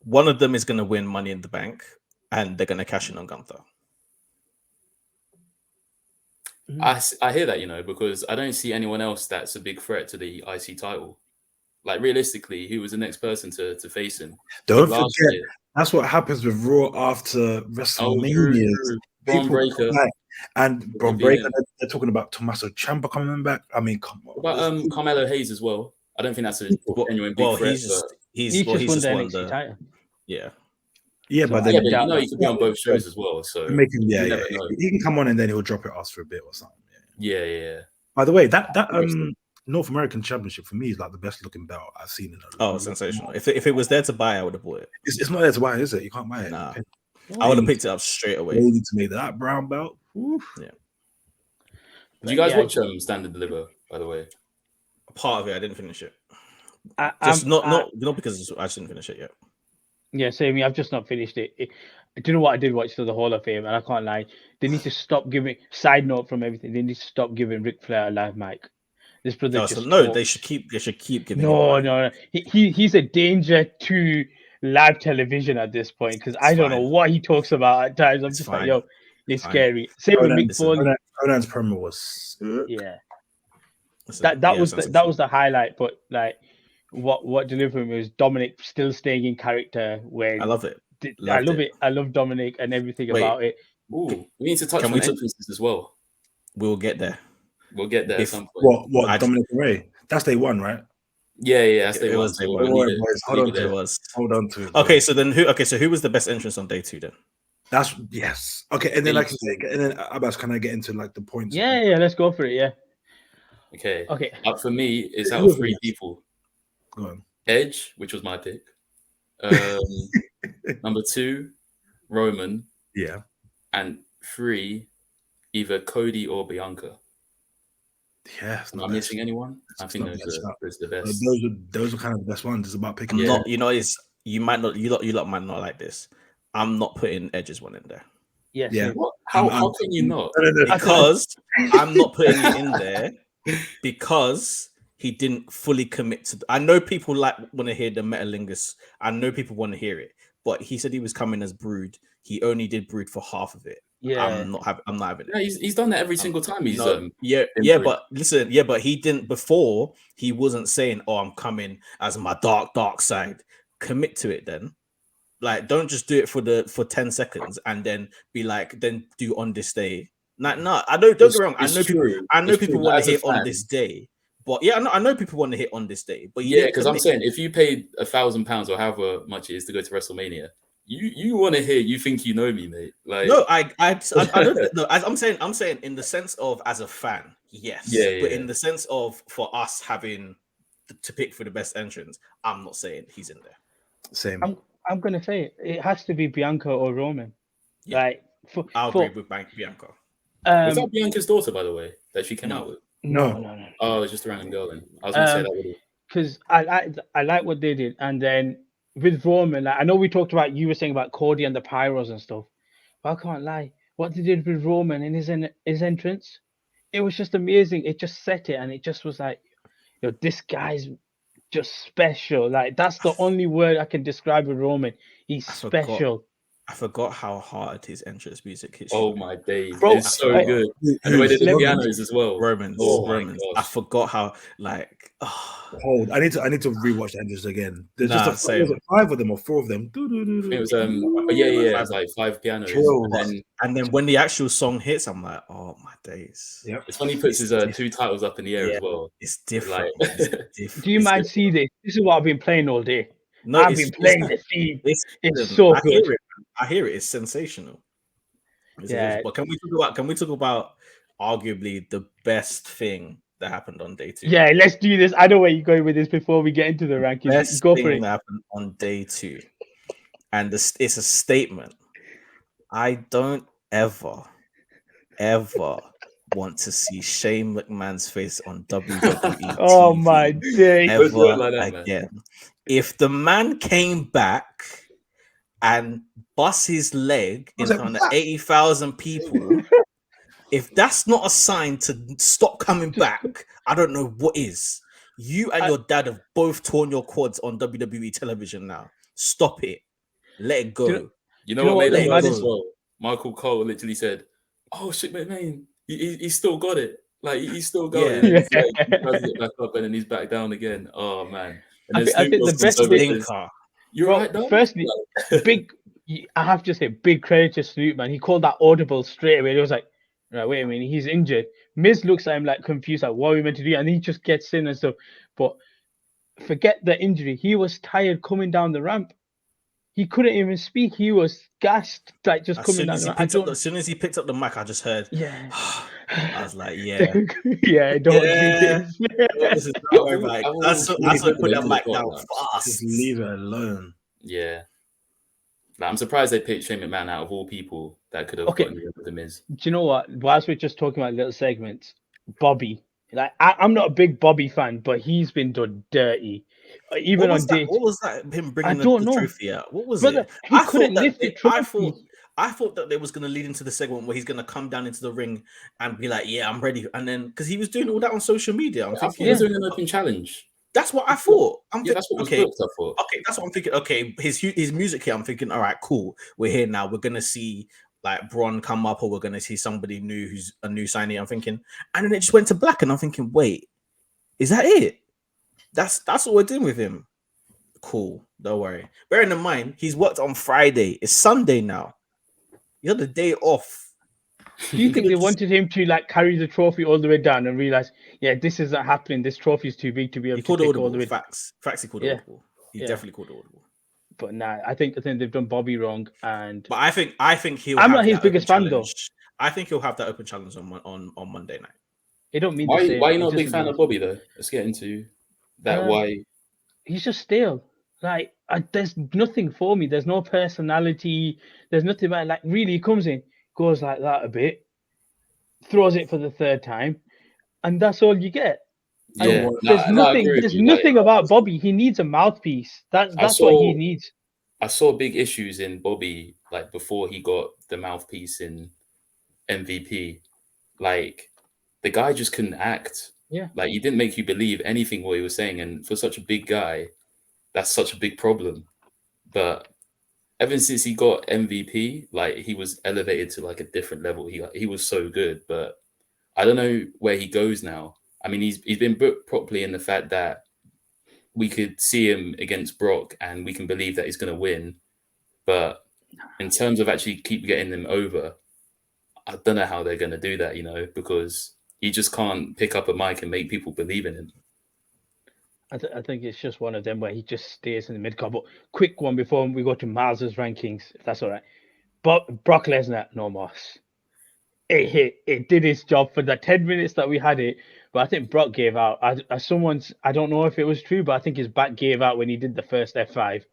One of them is going to win Money in the Bank, and they're going to cash in on Gunther. I hear that, because I don't see anyone else that's a big threat to the IC title. Like realistically, who was the next person to face him? Don't forget, that's what happens with Raw after WrestleMania. Braun Breaker and Braun Breaker. They're talking about Tommaso Ciampa coming back. I mean, come on. What about Carmelo Hayes as well? I don't think that's a genuine big threat. He's just won the NXT title. Yeah. Yeah, So but then he could be on both shows as well. So he can come on and then he'll drop it us for a bit or something. Yeah. By the way, that North American Championship for me is like the best looking belt I've seen in a long sensational. If it was there to buy, I would have bought it. It's not there to buy, is it? You can't buy it. Nah. I would have picked it up straight away. Ready to make that brown belt. Oof. Yeah. Did you guys watch Stand and Deliver, by the way? Part of it, I didn't finish it. Not because I didn't finish it yet. Yeah, same. I've just not finished it. Do you know what I did watch the Hall of Fame? And I can't lie. They need to stop giving. Side note from everything. They need to stop giving Ric Flair a live mic. This brother No, just so no, talks. they should keep giving him No, money. no, no. He's a danger to live television at this point because I don't know fine. what he talks about at times. I'm It's just fine. like, yo, it's Fine. scary. Same with Mick listen, Foley. Conan's promo was Yeah, Listen, that yeah, was sensational. that was the highlight. But like, what delivered me was Dominic still staying in character. When I love it. I love it. I love Dominic and everything Wait. about it. Ooh, we need to touch Can on we talk- entrances as well. We'll get there. We'll get there at If- some point. what Dominic Ray. That's day one, right? Yeah, that's It day one. was day So one. we'll Don't leave worry, it. boys. Leave Hold it on to there. it. was. Hold on to it. Okay, so then who? Okay, so who was the best entrance on day 2 then? That's yes. Okay, and then like you say, and then Abbas, can I get into like the points? Yeah, let's go for it. Yeah. Okay. Okay. For me, it's out Who of 3 was it? people. Go on. Edge, which was my pick. Number 2, Roman, Yeah. and 3, either Cody or Bianca. Yeah. It's Am not I bad. missing anyone? I It's think not bad those stuff. are the best. Those are kind of the best ones. It's about picking. I'm Yeah. not. You know, is you might not. You lot might not like this. I'm not putting Edge's one in there Yeah. Yeah. same. What? How can you not? No. because I'm not putting it in there because he didn't fully commit to. I know people want to hear the Metalingus. I know people want to hear it, but he said he was coming as Brood. He only did Brood for half of it. Yeah. I'm not having Yeah, it. he's done that every single time. He's No, been yeah, Brood. but listen, but he didn't before. He wasn't saying, "Oh, I'm coming as my dark side." Commit to it, then. Like, don't just do it for 10 seconds and then be like, then do on this day. Like, no, I don't get me wrong. I know people want to hit on this day, but yeah, I know people want to hit on this day, but yeah, because I'm saying if you paid £1,000 or however much it is to go to WrestleMania, you want to hear, you think you know me, mate. Like, no, I don't know. I'm saying in the sense of as a fan, yes, but in the sense of for us having to pick for the best entrance, I'm not saying he's in there. Same. I'm gonna say it has to be Bianca or Roman. Yeah. Like, I'll agree with Bianca. was that Bianca's daughter, by the way, that she came out with? No. Oh, it was just a random girl then. I was gonna say that with you. Because I like what they did, and then with Roman, like, I know we talked about, you were saying about Cody and the pyros and stuff, but I can't lie. What they did with Roman in his entrance, it was just amazing. It just set it, and it just was like, yo, this guy's just special. Like, that's the only word I can describe with Roman. He's special. I forgot how hard his entrance music hits. Oh my days, Bro, it's so good. And the way they did the pianos as well. Romans. I forgot how Hold. I need to rewatch the entrance again. There's was it 5 of them or 4 of them? It was it was like 5 pianos. And then when the actual song hits, I'm like, oh my days. Yep. It's when he puts his 2 titles up in the air as well. It's different. Do you mind see this? This is what I've been playing all day. No, I've been playing the theme. It's so good. I hear it. It's sensational. Yeah. But can we talk about arguably the best thing that happened on day 2? Yeah, let's do this. I know where you're going with this before we get into the rankings. Best Go thing for it. that happened on day 2, and it's a statement. I don't ever want to see Shane McMahon's face on WWE. Oh TV my day! ever again. If the man came back and bust his leg in front of 80,000 people, if that's not a sign to stop coming back, I don't know what is. You and your dad have both torn your quads on WWE television now. Stop it. Let it go. You know what made it as well? Michael Cole literally said, "Oh shit, man, he's still got it. Like he's still going. Yeah. He's like, he tries to get back up and then he's back down again. Oh man." And I think the best thing. You're right, though. Firstly, big. I have to say, big credit to Snoop, man. He called that audible straight away. It was like, right, wait a minute, he's injured. Miz looks at him like confused, like what are we meant to do? And he just gets in and stuff. But forget the injury. He was tired coming down the ramp. He couldn't even speak. He was gassed, like just coming down the ramp. As soon as he picked up the mic, I just heard. Yeah. I was like, yeah. Don't do this. This is not very right. That's what put that mic down fast. Just leave it alone. Yeah. Like, I'm surprised they picked Shane McMahon out of all people that could have gotten rid of the Miz. Do you know what? Whilst we're just talking about little segments, Bobby. Like I'm not a big Bobby fan, but he's been done dirty. Even on day. What was that? Him bringing the trophy out? What was Brother, it? He couldn't lift the trophy. I thought that they was gonna lead into the segment where he's gonna come down into the ring and be like, "Yeah, I'm ready," and then because he was doing all that on social media, I'm I thought thinking he was doing an open challenge. that's what I thought. I'm Yeah, that's what was okay. booked. I thought. Okay, that's what I'm thinking. Okay, his music here. I'm thinking, all right, cool. We're here now. We're gonna see like Braun come up, or we're gonna see somebody new who's a new signee. I'm thinking, and then it just went to black, and I'm thinking, wait, is that it? That's what we're doing with him. Cool. Don't worry. Bearing in mind, he's worked on Friday. It's Sunday now. You had the day off. Do you think they wanted him to like carry the trophy all the way down and realize, yeah, this isn't happening. This trophy is too big to be able He to called take all audible. the way. Facts. He called Yeah. audible. He definitely called audible. But nah, I think they've done Bobby wrong, and But I think he'll. I'm have not his that biggest open fan though. challenge. I think he'll have that open challenge on Monday night. It don't mean Why the same. are you not It a big doesn't fan mean- of Bobby though? Let's get into that. Why? He's just stale. Like there's nothing for me. There's no personality. There's nothing about like really he comes in, goes like that a bit, throws it for the third time, and that's all you get. And Yeah, there's I nothing. agree with There's you. nothing about Bobby. He needs a mouthpiece. That's what he needs. I saw big issues in Bobby like before he got the mouthpiece in MVP. Like the guy just couldn't act. Yeah. Like he didn't make you believe anything what he was saying, and for such a big guy, that's such a big problem. But ever since he got MVP, like he was elevated to like a different level. He was so good, but I don't know where he goes now. I mean, he's been booked properly in the fact that we could see him against Brock and we can believe that he's going to win. But in terms of actually keep getting them over, I don't know how they're going to do that, because he just can't pick up a mic and make people believe in him. I think it's just one of them where he just stays in the mid card. But quick one before we go to Miles's rankings, if that's all right. But Brock Lesnar, no mas. It did its job for the 10 minutes that we had it. But I think Brock gave out. I don't know if it was true, but I think his back gave out when he did the first F5,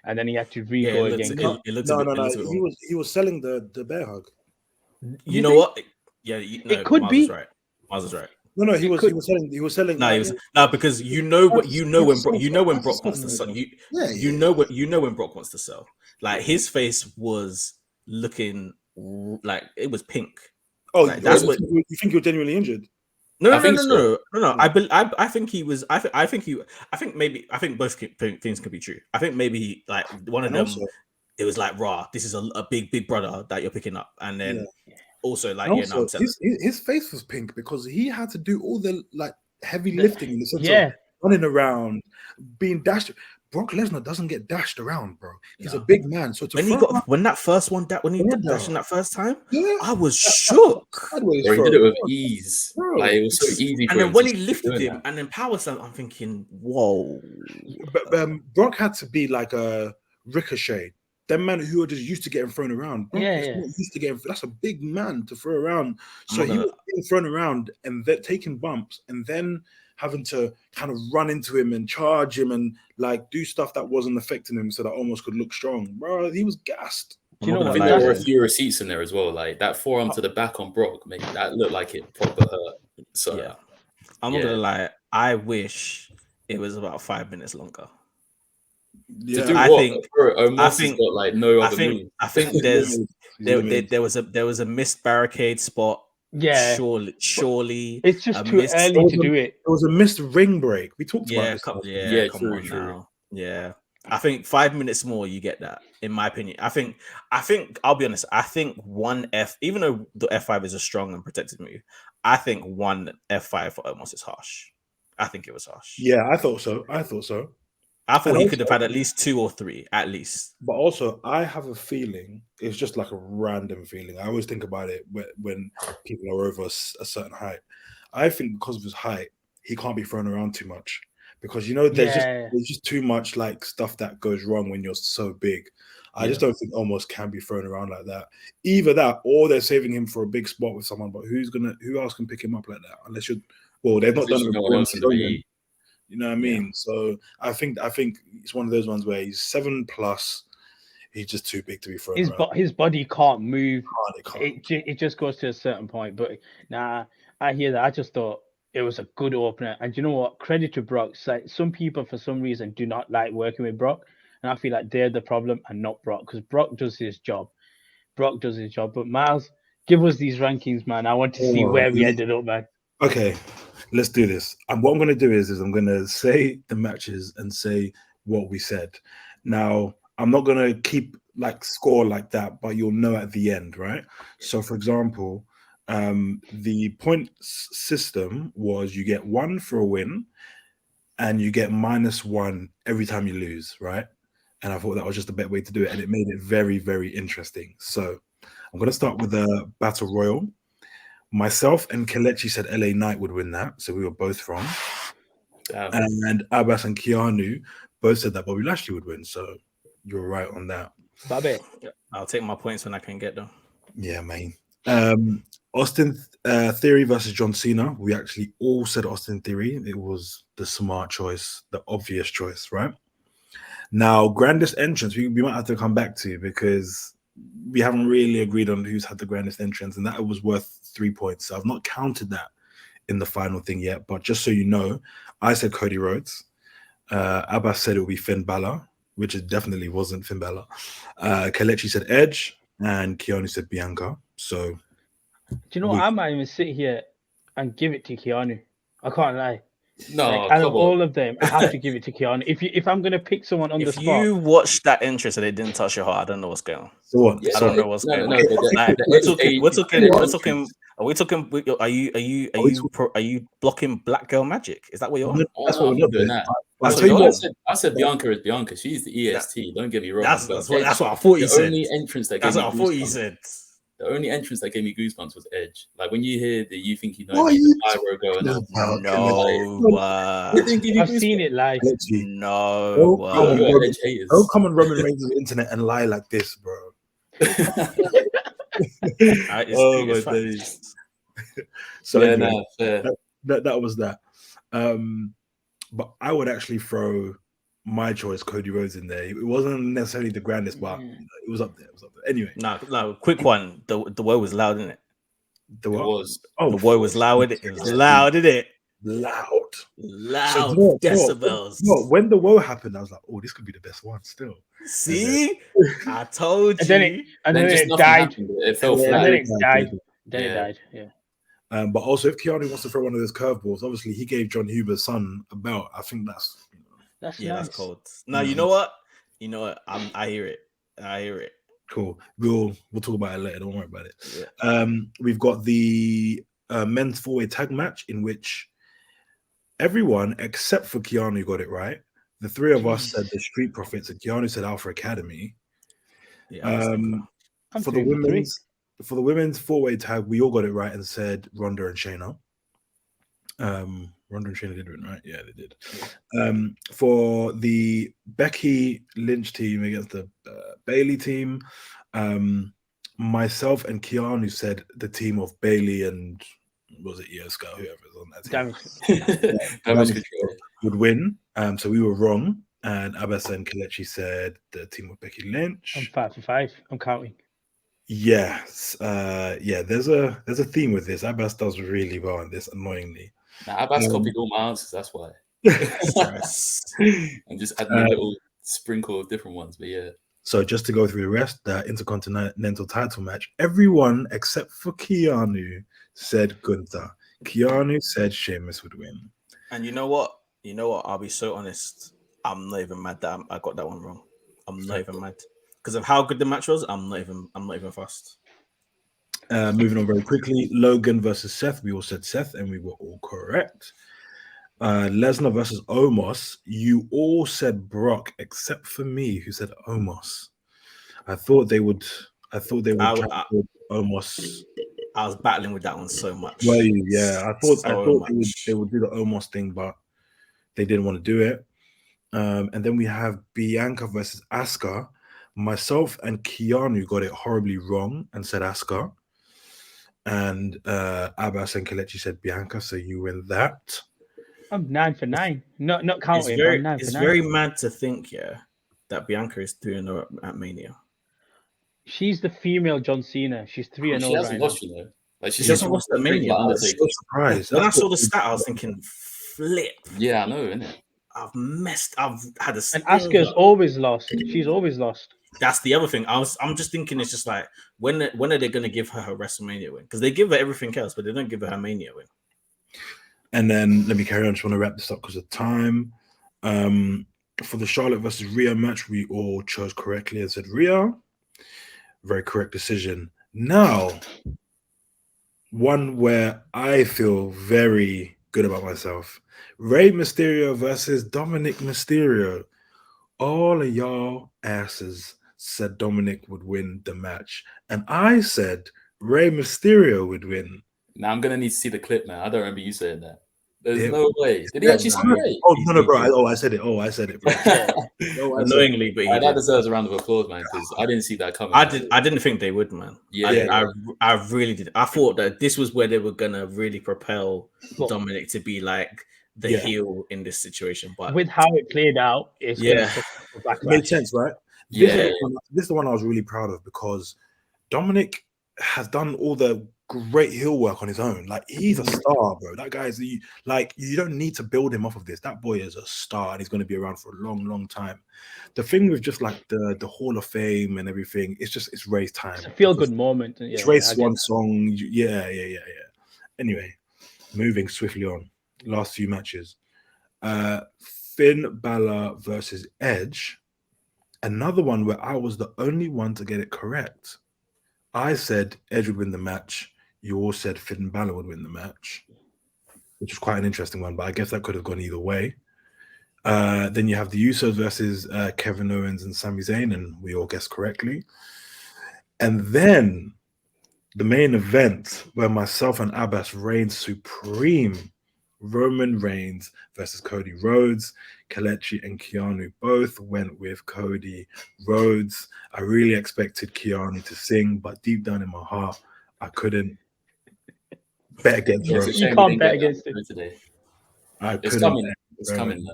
and then he had to re-go again. No. He was selling the bear hug. You know what? Yeah, it could be. Miles is right. No, he was selling. No, because when Brock wants to sell. You know when Brock wants to sell. Like his face was looking like it was pink. Oh, like, that's what you think you're genuinely injured? No. I think he was. I think both things could be true. I think maybe like one of them. Also, it was like raw. This is a big brother that you're picking up, and then also like also, his face was pink because he had to do all the like heavy lifting in the sense of running around, being dashed. Brock Lesnar doesn't get dashed around, bro. He's a big man. So when that first one when he did dashing that first time, I was shook. Bro, he did it with ease. Bro. Like it was so easy. And then when he lifted him and then power slam, I'm thinking, whoa. But Brock had to be like a Ricochet. Them men who are just used to getting thrown around. Brock is not used to getting. That's a big man to throw around. So he was getting thrown around and then taking bumps and then having to kind of run into him and charge him and like do stuff that wasn't affecting him so that almost could look strong. Bro, he was gassed. Do you know what? I think there were a few receipts in there as well. Like that forearm to the back on Brock, mate, that looked like it proper hurt. So I'm not gonna lie. I wish it was about 5 minutes longer. Yeah, I think got like no other move. I think there was a missed barricade spot. Yeah, surely. It's just too early to do it. It was a missed ring break. We talked about this. True. Yeah, I think 5 minutes more, you get that. In my opinion, I think. I'll be honest. I think one F, even though the F5 is a strong and protected move, I think one F5 for Omos is harsh. I think it was harsh. Yeah, I thought so. I thought he could have had at least 2 or 3, at least. But also, I have a feeling, it's just like a random feeling. I always think about it when people are over a certain height. I think because of his height, he can't be thrown around too much. Because, there's just too much like stuff that goes wrong when you're so big. I just don't think Omos can be thrown around like that. Either that, or they're saving him for a big spot with someone. But who else can pick him up like that? Unless they've not done it. You know what I mean? So I think it's one of those ones where he's 7+. He's just too big to be thrown around. His body can't move. It just goes to a certain point. But I hear that. I just thought it was a good opener. And you know what? Credit to Brock. Like, some people, for some reason, do not like working with Brock. And I feel like they're the problem and not Brock. Because Brock does his job. Brock does his job. But Miles, give us these rankings, man. I want to see Oh, where we yeah. ended up, man. Okay, let's do this. And what I'm going to do is I'm going to say the matches and say what we said. Now, I'm not going to keep like score like that, but you'll know at the end, right? So, for example, the point system was you get 1 for a win and you get -1 every time you lose, right? And I thought that was just a better way to do it, and it made it very, very interesting. So I'm going to start with the Battle Royal. Myself and Kelechi said LA Knight would win that, so we were both wrong. And Abbas and Keanu both said that Bobby Lashley would win, so you're right on that. Bobby. I'll take my points when I can get them. Yeah, man. Austin Theory versus John Cena. We actually all said Austin Theory. It was the smart choice, the obvious choice, right? Now, grandest entrance, we might have to come back to because we haven't really agreed on who's had the grandest entrance, and that was worth 3 points. So I've not counted that in the final thing yet, but just so you know, I said Cody Rhodes. Abbas said it would be Finn Balor, which it definitely wasn't Finn Balor. Kelechi said Edge, and Keanu said Bianca. So, Do you know what? I might even sit here and give it to Keanu. I can't lie. No, Like, out come of on. all of them, I have to give it to Keanu. If I'm gonna pick someone on the If spot, you watched that entrance and it didn't touch your heart, I don't know what's going on. so what? Yeah, I don't know what's going on. no, Like, the we're Edge talking. age- We're talking. the We're Edge talking. Are we talking? Are you blocking Black Girl Magic? Is that what you're on? That's no, what I'm we're not not doing doing. that. I'll That's tell you what what. you're I said Bianca is Bianca. She's the EST. Don't get me wrong. That's but what Edge- I thought you the said. only entrance that That's gave me what I thought you goosebumps. said. The only entrance that gave me goosebumps was Edge. Like when you hear the "You Think You Know What are Me," you the pyro going off. about? No, It didn't give you I've seen goosebumps. it live. Kelechi, no. Don't come on, You are Roman- Edge haters. don't come on Roman Reigns' internet and lie like this, bro. Oh my days. So Yeah, anyway, no, fair. that was that. But I would actually throw my choice, Cody Rhodes, in there. It wasn't necessarily the grandest, but it was up there. It was up there. Anyway, No, quick one. The word was loud, isn't it? the It what? was. Oh, The word was loud. It was Yeah. loud, isn't it? loud. Loud you know what? decibels. When the woe happened, I was like, "Oh, this could be the best one." Still, See, I told And then you. and then just it nothing died. happened. It fell Yeah, And flat. then it died. Then it Yeah. died. Yeah. But also, if Keanu wants to throw one of those curveballs, obviously he gave John Huber's son a belt. I think that's That's Yeah, nice. that's cold. Now you know what? You know what? I hear it. I hear it. cool. We'll talk about it later. Don't worry about it. Yeah. We've got the men's four-way tag match in which everyone except for Keanu got it right. The three of us said the Street Profits, and Keanu said Alpha Academy. Yeah. I think I'm For the 3 for 3. women's four-way tag, we all got it right and said Ronda and Shayna. Ronda and Shayna did win, right? Yeah, they did. For the Becky Lynch team against the Bailey team, myself and Keanu said the team of Bailey and was it Io Sky, whoever's on that team Damage control. would win. So we were wrong. And Abbas and Kelechi said the team of Becky Lynch. I'm 5 for 5. I'm counting. Yes. There's a theme with this. Abbas does really well on this, annoyingly. Nah, Abbas copied all my answers. That's why. And just add a little sprinkle of different ones. But yeah. So just to go through the rest, the Intercontinental title match, everyone except for Keanu said Gunther. Keanu said Sheamus would win. And you know what? I'll be so honest. I'm not even mad that I got that one wrong. I'm not even mad because of how good the match was. I'm not even fussed. Moving on very quickly, Logan versus Seth. We all said Seth, and we were all correct. Lesnar versus Omos. You all said Brock, except for me, who said Omos. I thought they would Omos. I was battling with that one so much. Well, yeah, I thought they would do the Omos thing, but they didn't want to do it. And then we have Bianca versus Asuka. Myself and Keanu got it horribly wrong and said Asuka. And Abbas and Kelechi said Bianca, so you win that. I'm 9 for 9. Not counting. It's very mad to think, that Bianca is 3-0 at Mania. She's the female John Cena. She's 3-0 She hasn't right lost, now. you know. Like She hasn't lost at Mania. I'm so surprised. When I saw the stat, I was thinking, flip. Yeah, I know, innit? I've had a And Asuka's always lost. She's always lost. that's the other thing. I'm just thinking it's just like when are they going to give her WrestleMania win? Because they give her everything else, but they don't give her Mania win. And then let me carry on. I just want to wrap this up because of time. For the Charlotte versus Rhea match, we all chose correctly and said Rhea. Very correct decision. Now, one where I feel very good about myself. Rey Mysterio versus Dominic Mysterio. All of y'all asses said Dominic would win the match. And I said Rey Mysterio would win. Now I'm gonna need to see the clip, man. I don't remember you saying that. There's Yeah. no way. Did he actually say Rey? Oh no, bro! I said it. I said it, bro. No, Annoyingly, but he that did. deserves a round of applause, man, because I didn't see that coming. I didn't think they would, man. Yeah. I really did. I thought that this was where they were gonna really propel Dominic to be like the heel in this situation. But with how it played out, it's Yeah. gonna It made sense, right? Yeah. This is the one I was really proud of because Dominic has done all the great heel work on his own. Like he's a star, bro. That guy's like you don't need to build him off of this. That boy is a star and he's going to be around for a long, long time. The thing with just like the Hall of Fame and everything, it's Ray's time. It's a feel good moment. It's Ray's swan song. Yeah. Anyway, moving swiftly on. Last few matches. Finn Balor versus Edge. Another one where I was the only one to get it correct. I said Edge would win the match. You all said Finn Balor would win the match, which was quite an interesting one, but I guess that could have gone either way. Then you have the Usos versus Kevin Owens and Sami Zayn, and we all guessed correctly. And then the main event where myself and Abbas reigned supreme. Roman Reigns versus Cody Rhodes. Kelechi and Keanu both went with Cody Rhodes. I really expected Keanu to sing, but deep down in my heart, I couldn't bet against Rhodes. You can't bet against it today. It's coming. It's coming.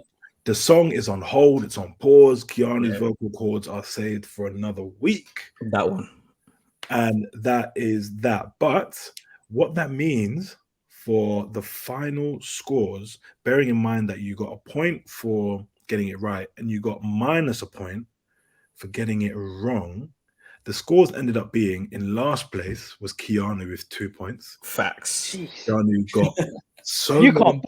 The song is on hold. It's on pause. Keanu's vocal cords are saved for another week. That one. And that is that. But what that means for the final scores, bearing in mind that you got a point for getting it right and you got minus a point for getting it wrong, the scores ended up being in last place was Keanu with 2 points. Facts. Keanu got so you can't.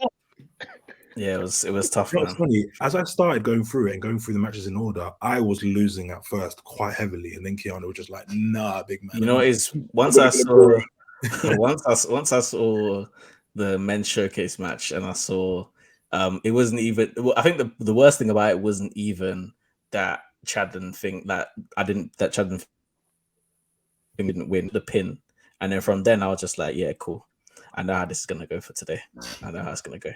Yeah, it was tough. It's funny. As I started going through it and going through the matches in order, I was losing at first quite heavily, and then Keanu was just like, "Nah, big man." You know, is once I saw the men's showcase match, and I saw it wasn't even. I think the worst thing about it wasn't even that Chad didn't think that Chad didn't win the pin, and then from then I was just like, yeah, cool. I know how this is gonna go for today. I know how it's gonna go.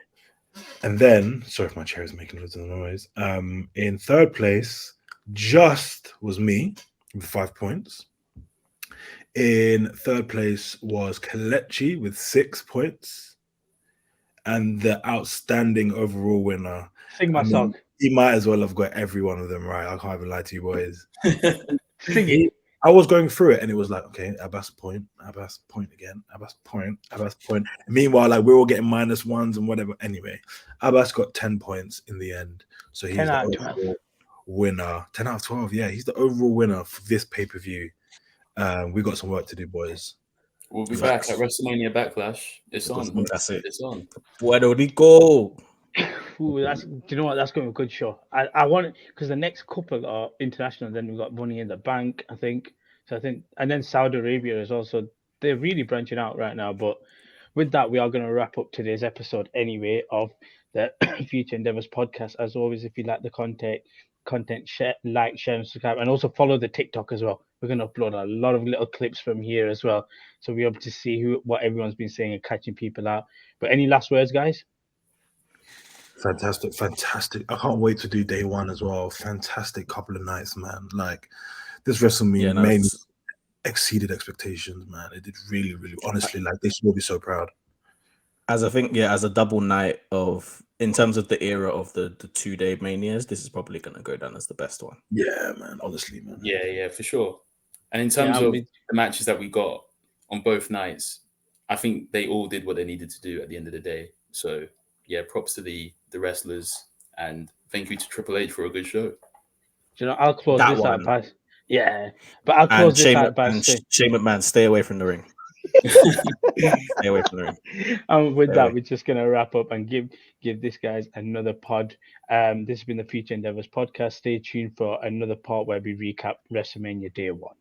And then, sorry if my chair is making loads of noise. In third place, just was me with 5 points. In third place was Kelechi with 6 points. And the outstanding overall winner. Sing my song. He might as well have got every one of them right. I can't even lie to you boys. Sing it. I was going through it and it was like, okay, Abbas point again, Abbas point. And meanwhile, like we're all getting minus ones and whatever. Anyway, Abbas got 10 points in the end. So he's the overall winner. 10 out of 12, yeah. He's the overall winner for this pay-per-view. We got some work to do, boys. We'll be back at WrestleMania Backlash. It's on. That's it. It's on. Puerto Rico. Ooh, do you know what? That's going to be a good show. I want it because the next couple are international. Then we've got Money in the Bank, I think. And then Saudi Arabia is also. They're really branching out right now. But with that, we are going to wrap up today's episode anyway of the Future Endeavours podcast. As always, if you like the content, share, like, share, and subscribe, and also follow the TikTok as well. We're going to upload a lot of little clips from here as well, so we're able to see what everyone's been saying and catching people out. But any last words, guys? Fantastic. I can't wait to do day one as well. Fantastic couple of nights, man. Like this WrestleMania exceeded expectations, man. It did really, really. Honestly, like they should all be so proud. As I think, as a double night in terms of the era of the 2-day manias, this is probably going to go down as the best one. Yeah, man. Honestly, man. Yeah, for sure. And in terms of the matches that we got on both nights, I think they all did what they needed to do at the end of the day. So yeah, props to the wrestlers, and thank you to Triple H for a good show. You know, I'll close this out Yeah, but I'll And close this Shane, out by and saying, Shane McMahon, stay away from the ring. Stay away from the ring. and with Stay that, away. we're just gonna wrap up and give this guys another pod. This has been the Future Endeavours podcast. Stay tuned for another part where we recap WrestleMania Day 1.